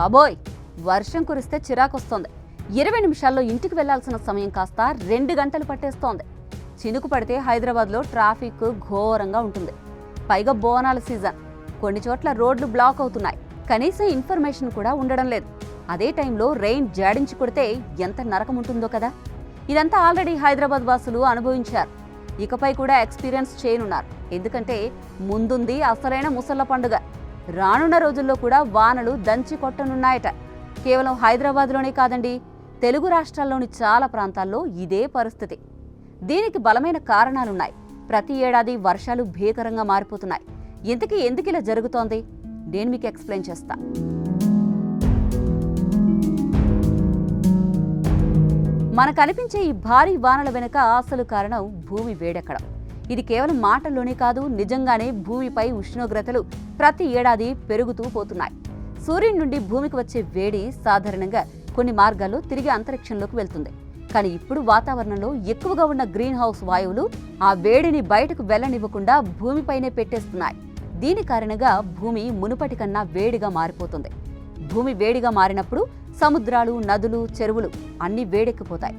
బాబోయ్, వర్షం కురిస్తే చిరాకొస్తోంది. 20 నిమిషాల్లో ఇంటికి వెళ్లాల్సిన సమయం కాస్త 2 గంటలు పట్టేస్తోంది. చినుకు పడితే హైదరాబాద్లో ట్రాఫిక్ ఘోరంగా ఉంటుంది. పైగా బోనాల సీజన్, కొన్ని చోట్ల రోడ్లు బ్లాక్ అవుతున్నాయి. కనీసం ఇన్ఫర్మేషన్ కూడా ఉండడం లేదు. అదే టైంలో రెయిన్ జాడించి కొడితే ఎంత నరకం ఉంటుందో కదా. ఇదంతా ఆల్రెడీ హైదరాబాద్ వాసులు అనుభవించారు. ఇకపై కూడా ఎక్స్పీరియన్స్ చేయనున్నారు. ఎందుకంటే ముందుంది అసలైన ముసళ్ల పండుగ. రానున్న రోజుల్లో కూడా వానలు దంచి కొట్టనున్నాయట. కేవలం హైదరాబాద్లోనే కాదండి, తెలుగు రాష్ట్రాల్లోని చాలా ప్రాంతాల్లో ఇదే పరిస్థితి. దీనికి బలమైన కారణాలున్నాయి. ప్రతి ఏడాది వర్షాలు భీకరంగా మారిపోతున్నాయి. ఇంతకీ ఎందుకు ఇలా జరుగుతోంది? నేను మీకు ఎక్స్ప్లెయిన్ చేస్తా. మనకు కనిపించే ఈ భారీ వానల వెనుక అసలు కారణం భూమి వేడెక్కడం. ఇది కేవలం మాటల్లోనే కాదు, నిజంగానే భూమిపై ఉష్ణోగ్రతలు ప్రతి ఏడాది పెరుగుతూ పోతున్నాయి. సూర్యుడి నుండి భూమికి వచ్చే వేడి సాధారణంగా కొన్ని మార్గాల్లో తిరిగి అంతరిక్షంలోకి వెళ్తుంది. కానీ ఇప్పుడు వాతావరణంలో ఎక్కువగా ఉన్న గ్రీన్ హౌస్ వాయువులు ఆ వేడిని బయటకు వెళ్లనివ్వకుండా భూమిపైనే పెట్టేస్తున్నాయి. దీని కారణంగా భూమి మునుపటి కన్నా వేడిగా మారిపోతుంది. భూమి వేడిగా మారినప్పుడు సముద్రాలు, నదులు, చెరువులు అన్నీ వేడెక్కిపోతాయి.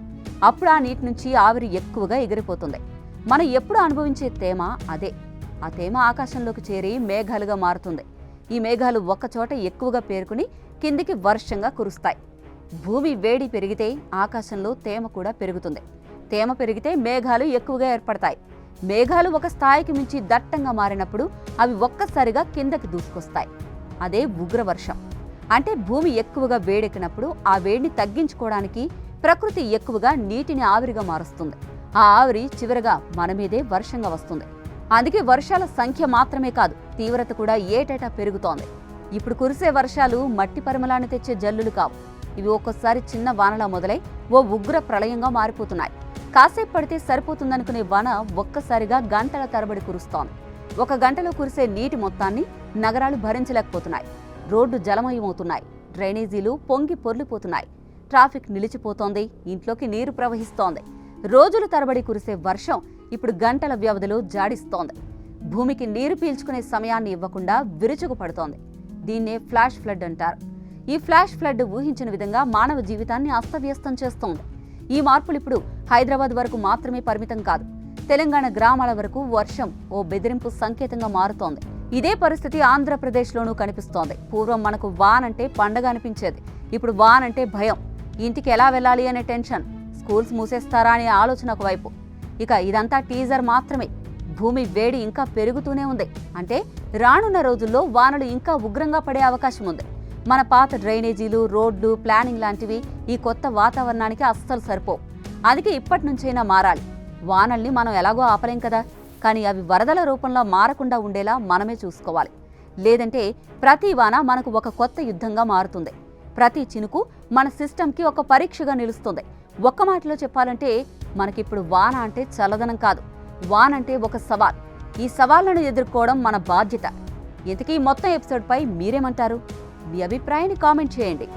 అప్పుడు ఆ నీటి నుంచి ఆవిరి ఎక్కువగా ఎగిరిపోతుంది. మనం ఎప్పుడు అనుభవించే తేమ అదే. ఆ తేమ ఆకాశంలోకి చేరి మేఘాలుగా మారుతుంది. ఈ మేఘాలు ఒక్కచోట ఎక్కువగా పేరుకుని కిందికి వర్షంగా కురుస్తాయి. భూమి వేడి పెరిగితే ఆకాశంలో తేమ కూడా పెరుగుతుంది. తేమ పెరిగితే మేఘాలు ఎక్కువగా ఏర్పడతాయి. మేఘాలు ఒక స్థాయికి మించి దట్టంగా మారినప్పుడు అవి ఒక్కసారిగా కిందకి దూసుకొస్తాయి. అదే ఉగ్రవర్షం. అంటే భూమి ఎక్కువగా వేడెక్కినప్పుడు ఆ వేడిని తగ్గించుకోవడానికి ప్రకృతి ఎక్కువగా నీటిని ఆవిరిగా మారుస్తుంది. ఆ ఆవిరి చివరగా మన మీదే వర్షంగా వస్తుంది. అందుకే వర్షాల సంఖ్య మాత్రమే కాదు, తీవ్రత కూడా ఏటేటా పెరుగుతోంది. ఇప్పుడు కురిసే వర్షాలు మట్టి పరిమళాన్ని తెచ్చే జల్లులు కావు. ఇవి ఒక్కోసారి చిన్న వానలా మొదలై ఓ ఉగ్ర ప్రళయంగా మారిపోతున్నాయి. కాసేపు పడితే సరిపోతుందనుకునే వాన ఒక్కసారిగా గంటల తరబడి కురుస్తోంది. ఒక గంటలో కురిసే నీటి మొత్తాన్ని నగరాలు భరించలేకపోతున్నాయి. రోడ్డు జలమయమవుతున్నాయి. డ్రైనేజీలు పొంగి పొర్లిపోతున్నాయి. ట్రాఫిక్ నిలిచిపోతోంది. ఇంట్లోకి నీరు ప్రవహిస్తోంది. రోజుల తరబడి కురిసే వర్షం ఇప్పుడు గంటల వ్యవధిలో జాడిస్తోంది. భూమికి నీరు పీల్చుకునే సమయాన్ని ఇవ్వకుండా విరుచుకు పడుతోంది. దీన్నే ఫ్లాష్ ఫ్లడ్ అంటారు. ఈ ఫ్లాష్ ఫ్లడ్ ఊహించిన విధంగా మానవ జీవితాన్ని అస్తవ్యస్తం చేస్తోంది. ఈ మార్పులు ఇప్పుడు హైదరాబాద్ వరకు మాత్రమే పరిమితం కాదు. తెలంగాణ గ్రామాల వరకు వర్షం ఓ బెదిరింపు సంకేతంగా మారుతోంది. ఇదే పరిస్థితి ఆంధ్రప్రదేశ్లోనూ కనిపిస్తోంది. పూర్వం మనకు వాన్ అంటే పండగ అనిపించేది. ఇప్పుడు వాన్ అంటే భయం. ఇంటికి ఎలా వెళ్ళాలి అనే టెన్షన్. స్కూల్స్ మూసేస్తారా అనే ఆలోచన ఒకవైపు. ఇక ఇదంతా టీజర్ మాత్రమే. భూమి వేడి ఇంకా పెరుగుతూనే ఉంది. అంటే రానున్న రోజుల్లో వానలు ఇంకా ఉగ్రంగా పడే అవకాశం ఉంది. మన పాత డ్రైనేజీలు, రోడ్లు, ప్లానింగ్ లాంటివి ఈ కొత్త వాతావరణానికి అస్సలు సరిపోవు. అందుకే ఇప్పటి నుంచైనా మారాలి. వానల్ని మనం ఎలాగో ఆపలేం కదా, కానీ అవి వరదల రూపంలో మారకుండా ఉండేలా మనమే చూసుకోవాలి. లేదంటే ప్రతి వాన మనకు ఒక కొత్త యుద్ధంగా మారుతుంది. ప్రతి చినుకు మన సిస్టంకి ఒక పరీక్షగా నిలుస్తుంది. ఒక్క మాటలో చెప్పాలంటే మనకిప్పుడు వాన అంటే చల్లదనం కాదు, వాన అంటే ఒక సవాల్. ఈ సవాళ్లను ఎదుర్కోవడం మన బాధ్యత. ఇంతకీ మొత్తం ఎపిసోడ్పై మీరేమంటారు? మీ అభిప్రాయాన్ని కామెంట్ చేయండి.